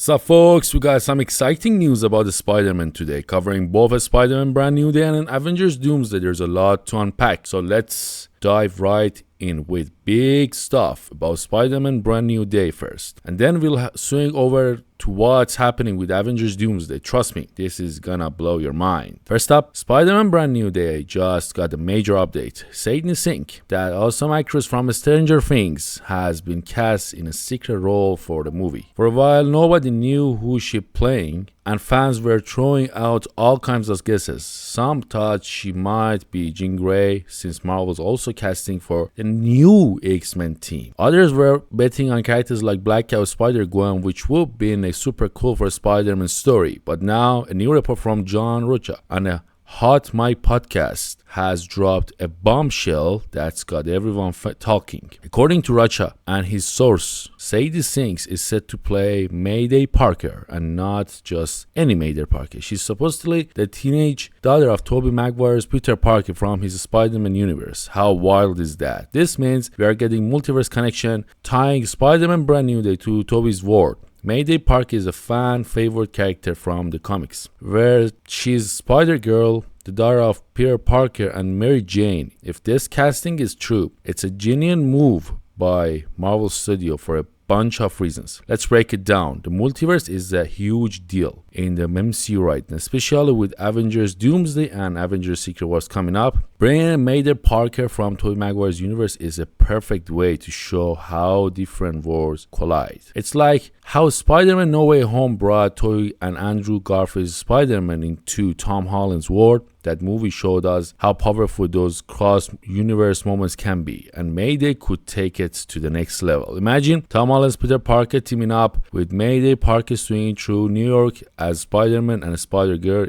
So folks, we got some exciting news about the Spider-Man today, covering both a Spider-Man Brand New Day and an Avengers Doomsday. There's a lot to unpack, so let's dive right in with big stuff about Spider-Man Brand New Day first. And then we'll swing over to what's happening with Avengers Doomsday. Trust me, this is gonna blow your mind. First up, Spider-Man Brand New Day just got a major update. Sadie Sink, that awesome actress from Stranger Things, has been cast in a secret role for the movie. For a while, nobody knew who she's playing, and fans were throwing out all kinds of guesses. Some thought she might be Jean Grey, since Marvel's also casting for the new X-Men team. Others were betting on characters like Black Cat or Spider-Gwen, which would have been super cool for a Spider-Man story. But now, a new report from John Rocha on a Hot Mic podcast has dropped a bombshell that's got everyone talking. According to Rocha and his source, Sadie Sink is set to play Mayday Parker, and not just any Mayday Parker. She's supposedly the teenage daughter of Tobey Maguire's Peter Parker from his Spider-Man universe. How wild is that? This means we are getting multiverse connection, tying Spider-Man Brand New Day to Tobey's world. Mayday Parker is a fan favorite character from the comics, where she's Spider-Girl, the daughter of Peter Parker and Mary Jane. If this casting is true, it's a genuine move by Marvel Studio for a bunch of reasons. Let's break it down. The multiverse is a huge deal in the MCU right now, especially with Avengers Doomsday and Avengers Secret Wars coming up. Bringing Mayday Parker from Tobey Maguire's universe is a perfect way to show how different worlds collide. It's like how Spider-Man No Way Home brought Tobey and Andrew Garfield's Spider-Man into Tom Holland's world. That movie showed us how powerful those cross-universe moments can be, and Mayday could take it to the next level. Imagine Tom Holland's Peter Parker teaming up with Mayday Parker swinging through New York as Spider-Man and Spider-Girl.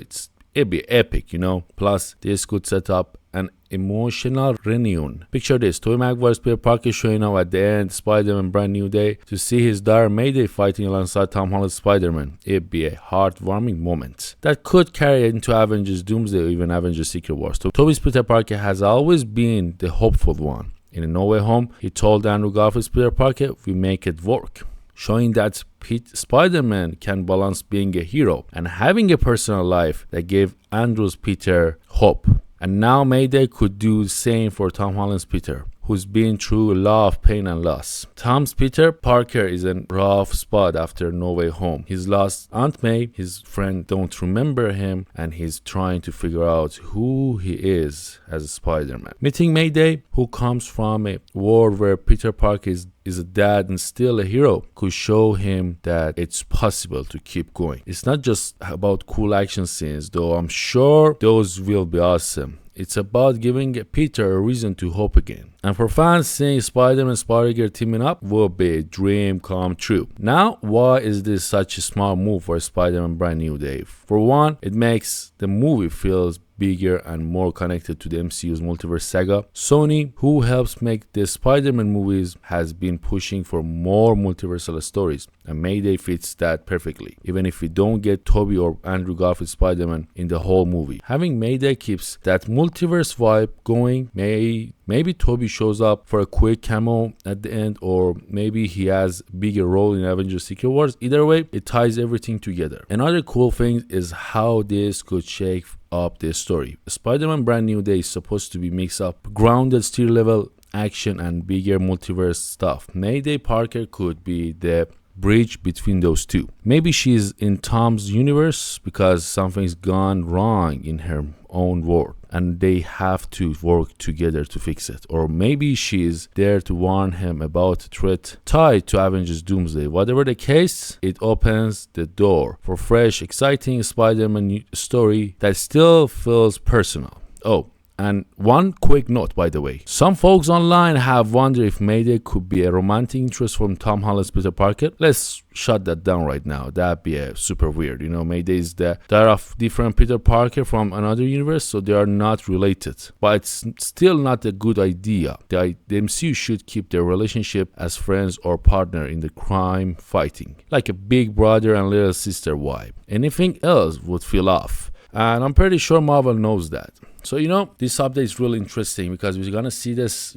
It'd be epic, you know. Plus, this could set up an emotional reunion. Picture this: Tobey Maguire's Peter Parker showing up at the end, Spider-Man Brand New Day, to see his daughter Mayday fighting alongside Tom Holland's Spider-Man. It'd be a heartwarming moment that could carry into Avengers Doomsday or even Avengers Secret Wars. Tobey's Peter Parker has always been the hopeful one. In No Way Home, he told Andrew Garfield's Peter Parker, "We make it work," showing that Spider-Man can balance being a hero and having a personal life. That gave Andrew's Peter hope. And now Mayday could do the same for Tom Holland's Peter, who's been through a lot of pain and loss. Tom's Peter Parker is in a rough spot after No Way Home. He's lost Aunt May, his friend don't remember him, and he's trying to figure out who he is as a Spider-Man. Meeting Mayday, who comes from a world where Peter Parker is a dad and still a hero, could show him that it's possible to keep going. It's not just about cool action scenes, though I'm sure those will be awesome. It's about giving Peter a reason to hope again. And for fans, seeing Spider-Man and Spider-Girl teaming up will be a dream come true. Now, why is this such a smart move for Spider-Man Brand New Day? For one, it makes the movie feel bigger and more connected to the MCU's multiverse saga. Sony, who helps make the Spider-Man movies, has been pushing for more multiversal stories, and Mayday fits that perfectly, even if we don't get Tobey or Andrew Garfield's Spider-Man in the whole movie. Having Mayday keeps that multiverse vibe going. Maybe Tobey shows up for a quick cameo at the end, or maybe he has a bigger role in Avengers Secret Wars. Either way, it ties everything together. Another cool thing is how this could shake up the story. Spider-Man Brand New Day is supposed to be mix up grounded tier level action and bigger multiverse stuff. Mayday Parker could be the bridge between those two. Maybe she's in Tom's universe because something's gone wrong in her own world and they have to work together to fix it. Or maybe she's there to warn him about a threat tied to Avengers Doomsday. Whatever the case, it opens the door for fresh, exciting Spider-Man story that still feels personal. Oh, and one quick note, by the way. Some folks online have wondered if Mayday could be a romantic interest from Tom Holland's Peter Parker. Let's shut that down right now. That'd be super weird. You know, Mayday is the daughter of different Peter Parker from another universe, so they are not related. But it's still not a good idea. The MCU should keep their relationship as friends or partner in the crime fighting, like a big brother and little sister vibe. Anything else would feel off. And I'm pretty sure Marvel knows that. So, this update is really interesting because we're gonna see this,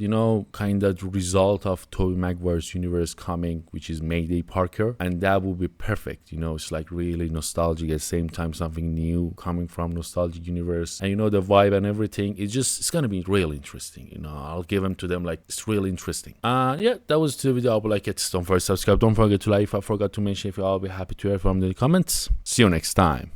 kind of result of Tobey Maguire's universe coming, which is Mayday Parker, and that will be perfect. It's like really nostalgic at the same time, something new coming from nostalgic universe, and the vibe and everything. It's gonna be really interesting. I'll give them to them, like, it's really interesting. Yeah, that was the video. I would like it. Don't forget to subscribe. Don't forget to like. If I forgot to mention, if you, I'll be happy to hear from the comments. See you next time.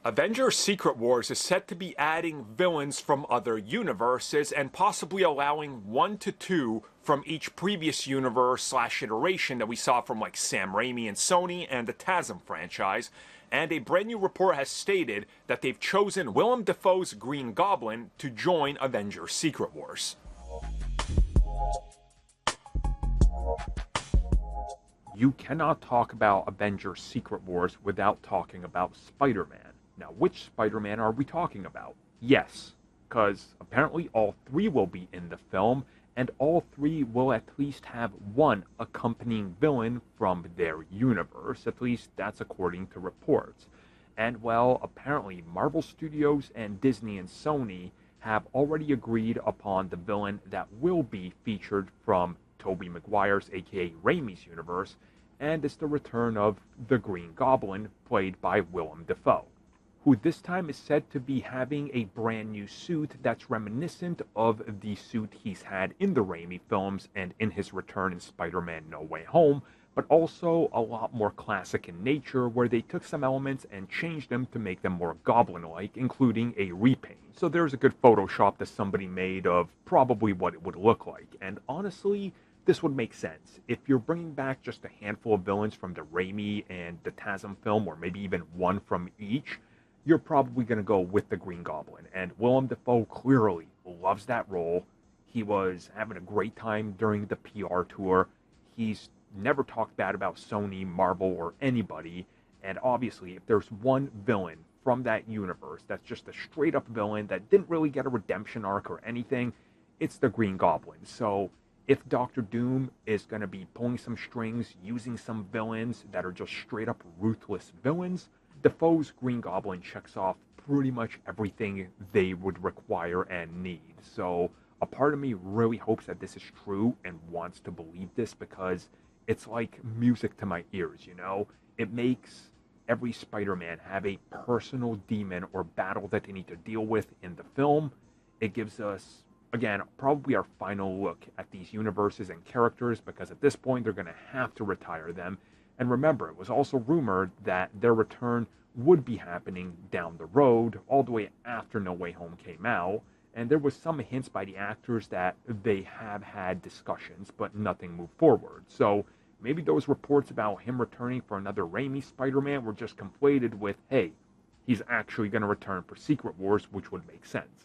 Avengers Secret Wars is set to be adding villains from other universes and possibly allowing 1 to 2 from each previous universe / iteration that we saw from like Sam Raimi and Sony and the TASM franchise. And a brand new report has stated that they've chosen Willem Dafoe's Green Goblin to join Avengers Secret Wars. You cannot talk about Avengers Secret Wars without talking about Spider-Man. Now, which Spider-Man are we talking about? Yes, because apparently all three will be in the film, and all three will at least have one accompanying villain from their universe. At least that's according to reports. And well, apparently Marvel Studios and Disney and Sony have already agreed upon the villain that will be featured from Tobey Maguire's, aka Raimi's universe, and it's the return of the Green Goblin, played by Willem Dafoe, who this time is said to be having a brand new suit that's reminiscent of the suit he's had in the Raimi films and in his return in Spider-Man No Way Home, but also a lot more classic in nature, where they took some elements and changed them to make them more goblin-like, including a repaint. So there's a good Photoshop that somebody made of probably what it would look like, and honestly, this would make sense. If you're bringing back just a handful of villains from the Raimi and the TASM film, or maybe even one from each, you're probably going to go with the Green Goblin. And Willem Dafoe clearly loves that role. He was having a great time during the PR tour. He's never talked bad about Sony, Marvel, or anybody. And obviously, if there's one villain from that universe that's just a straight up villain that didn't really get a redemption arc or anything, it's the Green Goblin. So if Doctor Doom is going to be pulling some strings, using some villains that are just straight up ruthless villains, Dafoe's Green Goblin checks off pretty much everything they would require and need. So a part of me really hopes that this is true and wants to believe this, because it's like music to my ears, you know? It makes every Spider-Man have a personal demon or battle that they need to deal with in the film. It gives us, again, probably our final look at these universes and characters, because at this point they're going to have to retire them. And remember, it was also rumored that their return would be happening down the road, all the way after No Way Home came out. And there was some hints by the actors that they have had discussions, but nothing moved forward. So maybe those reports about him returning for another Raimi Spider-Man were just conflated with, hey, he's actually going to return for Secret Wars, which would make sense.